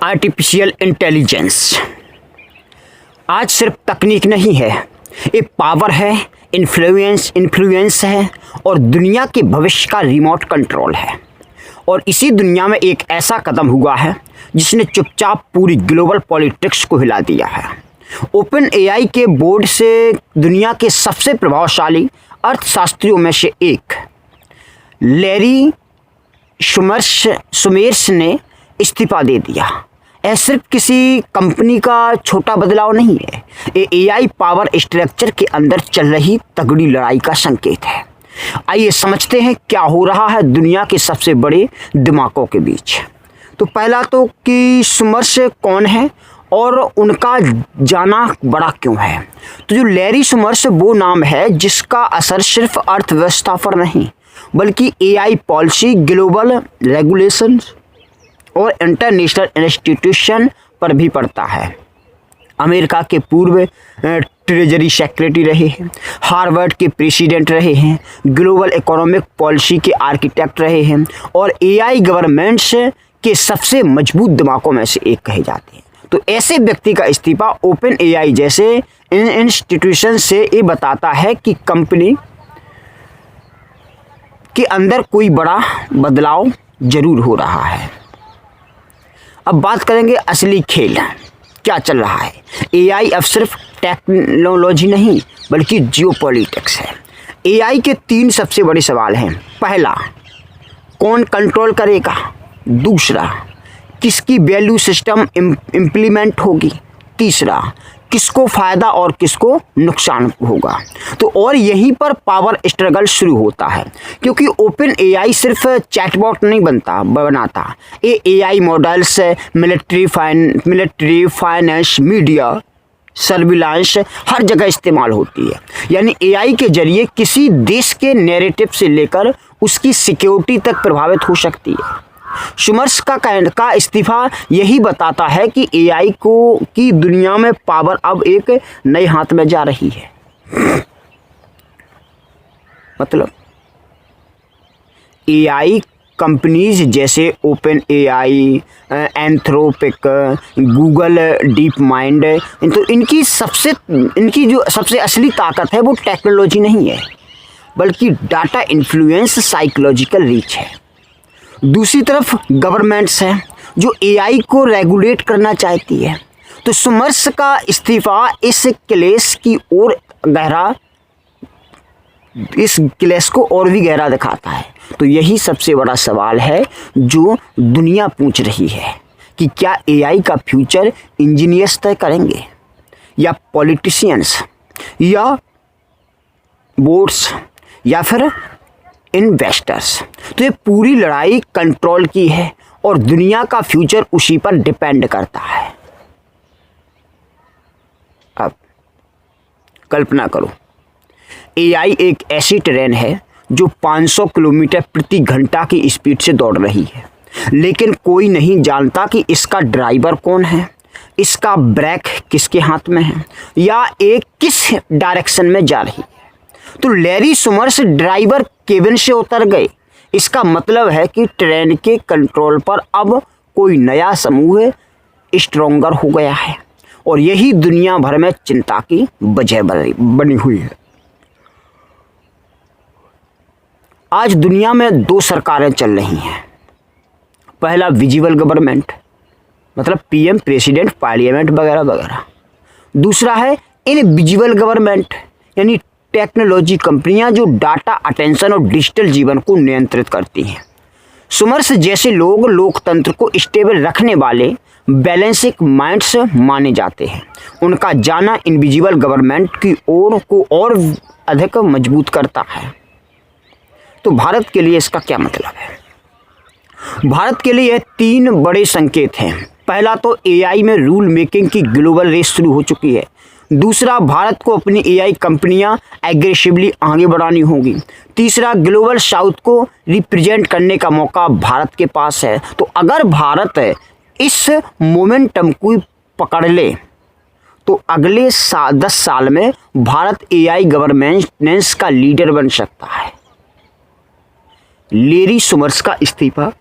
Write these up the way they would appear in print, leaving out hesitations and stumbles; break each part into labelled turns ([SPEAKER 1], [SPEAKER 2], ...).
[SPEAKER 1] Artificial intelligence आज सिर्फ तकनीक नहीं है, ये पावर है, इन्फ्लुएंस है और दुनिया के भविष्य का रिमोट कंट्रोल है। और इसी दुनिया में एक ऐसा कदम हुआ है जिसने चुपचाप पूरी ग्लोबल पॉलिटिक्स को हिला दिया है। ओपन एआई के बोर्ड से दुनिया के सबसे प्रभावशाली अर्थशास्त्रियों में से एक लैरी सुमेर्स ने इस्तीफा दे दिया। यह सिर्फ किसी कंपनी का छोटा बदलाव नहीं है, ये एआई पावर स्ट्रक्चर के अंदर चल रही तगड़ी लड़ाई का संकेत है। आइए समझते हैं क्या हो रहा है दुनिया के सबसे बड़े दिमागों के बीच। तो पहला तो कि सुमर्स कौन है और उनका जाना बड़ा क्यों है। तो जो लैरी सुमर्स वो नाम है जिसका असर सिर्फ अर्थव्यवस्था पर नहीं बल्कि एआई पॉलिसी, ग्लोबल रेगुलेशंस और इंटरनेशनल इंस्टीट्यूशन पर भी पड़ता है। अमेरिका के पूर्व ट्रेजरी सेक्रेटरी रहे हैं, हार्वर्ड के प्रेसिडेंट रहे हैं, ग्लोबल इकोनॉमिक पॉलिसी के आर्किटेक्ट रहे हैं और एआई गवर्नमेंट्स के सबसे मजबूत दिमागों में से एक कहे जाते हैं। तो ऐसे व्यक्ति का इस्तीफा ओपन एआई जैसे इंस्टीट्यूशन से ये बताता है कि कंपनी के अंदर कोई बड़ा बदलाव जरूर हो रहा है। अब बात करेंगे असली खेल क्या चल रहा है। एआई अब सिर्फ टेक्नोलॉजी नहीं बल्कि जियोपॉलिटिक्स है। एआई के 3 सबसे बड़े सवाल हैं। पहला, कौन कंट्रोल करेगा। दूसरा, किसकी वैल्यू सिस्टम इम्प्लीमेंट होगी। तीसरा, किसको फ़ायदा और किसको नुकसान होगा। तो और यहीं पर पावर स्ट्रगल शुरू होता है, क्योंकि ओपन एआई सिर्फ चैटबॉट नहीं बनाता, ये AI models military, finance, media, surveillance हर जगह इस्तेमाल होती है। यानी एआई के जरिए किसी देश के नैरेटिव से लेकर उसकी सिक्योरिटी तक प्रभावित हो सकती है। सुमर्स का इस्तीफा यही बताता है कि एआई की दुनिया में पावर अब एक नए हाथ में जा रही है। मतलब एआई कंपनीज जैसे open AI, Anthropic, Google deep mind, तो इनकी जो सबसे असली ताकत है वो टेक्नोलॉजी नहीं है बल्कि डाटा इन्फ्लुएंस, साइकोलॉजिकल रीच है। दूसरी तरफ गवर्नमेंट्स हैं जो एआई को रेगुलेट करना चाहती है। तो सुमर्स का इस्तीफा इस क्लेश को और भी गहरा दिखाता है। तो यही सबसे बड़ा सवाल है जो दुनिया पूछ रही है कि क्या एआई का फ्यूचर इंजीनियर्स तय करेंगे या पॉलिटिशियंस या बोर्ड्स या फिर इन्वेस्टर्स। तो ये पूरी लड़ाई कंट्रोल की है और दुनिया का फ्यूचर उसी पर डिपेंड करता है। अब कल्पना करो, एआई एक ऐसी ट्रेन है जो 500 किलोमीटर प्रति घंटा की स्पीड से दौड़ रही है, लेकिन कोई नहीं जानता कि इसका ड्राइवर कौन है, इसका ब्रेक किसके हाथ में है या एक किस डायरेक्शन में जा रही है। तो लैरी सुमर्स ड्राइवर केबिन से उतर गए। इसका मतलब है कि ट्रेन के कंट्रोल पर अब कोई नया समूह स्ट्रॉन्गर हो गया है और यही दुनिया भर में चिंता की वजह बनी हुई है। आज दुनिया में 2 सरकारें चल रही हैं। पहला विजिबल गवर्नमेंट, मतलब पीएम, प्रेसिडेंट, पार्लियामेंट वगैरह वगैरह। दूसरा है इनविजिबल गवर्नमेंट, यानी टेक्नोलॉजी कंपनियां जो डाटा, अटेंशन और डिजिटल जीवन को नियंत्रित करती हैं। सुमर्स जैसे लोग लोकतंत्र को स्टेबल रखने वाले बैलेंसिंग माइंड्स माने जाते हैं। उनका जाना इनविजिबल गवर्नमेंट की ओर को और अधिक मजबूत करता है। तो भारत के लिए इसका क्या मतलब है। भारत के लिए 3 बड़े संकेत हैं। पहला तो एआई में रूल मेकिंग की ग्लोबल रेस शुरू हो चुकी है। दूसरा, भारत को अपनी एआई कंपनियां एग्रेसिवली आगे बढ़ानी होगी। तीसरा, ग्लोबल साउथ को रिप्रेजेंट करने का मौका भारत के पास है। तो अगर भारत इस मोमेंटम को पकड़ ले तो अगले 10 साल में भारत एआई गवर्नेंस का लीडर बन सकता है। लैरी सुमर्स का इस्तीफा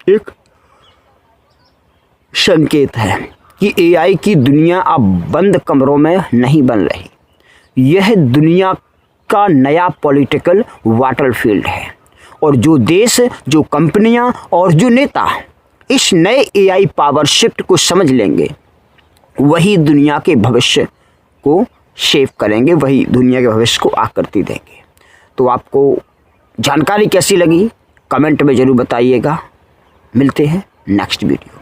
[SPEAKER 1] एक संकेत है कि एआई की दुनिया अब बंद कमरों में नहीं बन रही। यह दुनिया का नया पॉलिटिकल बैटलफील्ड है और जो देश, जो कंपनियां और जो नेता इस नए एआई पावर शिफ्ट को समझ लेंगे, वही दुनिया के भविष्य को शेप करेंगे, वही दुनिया के भविष्य को आकृति देंगे। तो आपको जानकारी कैसी लगी कमेंट में ज़रूर बताइएगा। मिलते हैं नेक्स्ट वीडियो।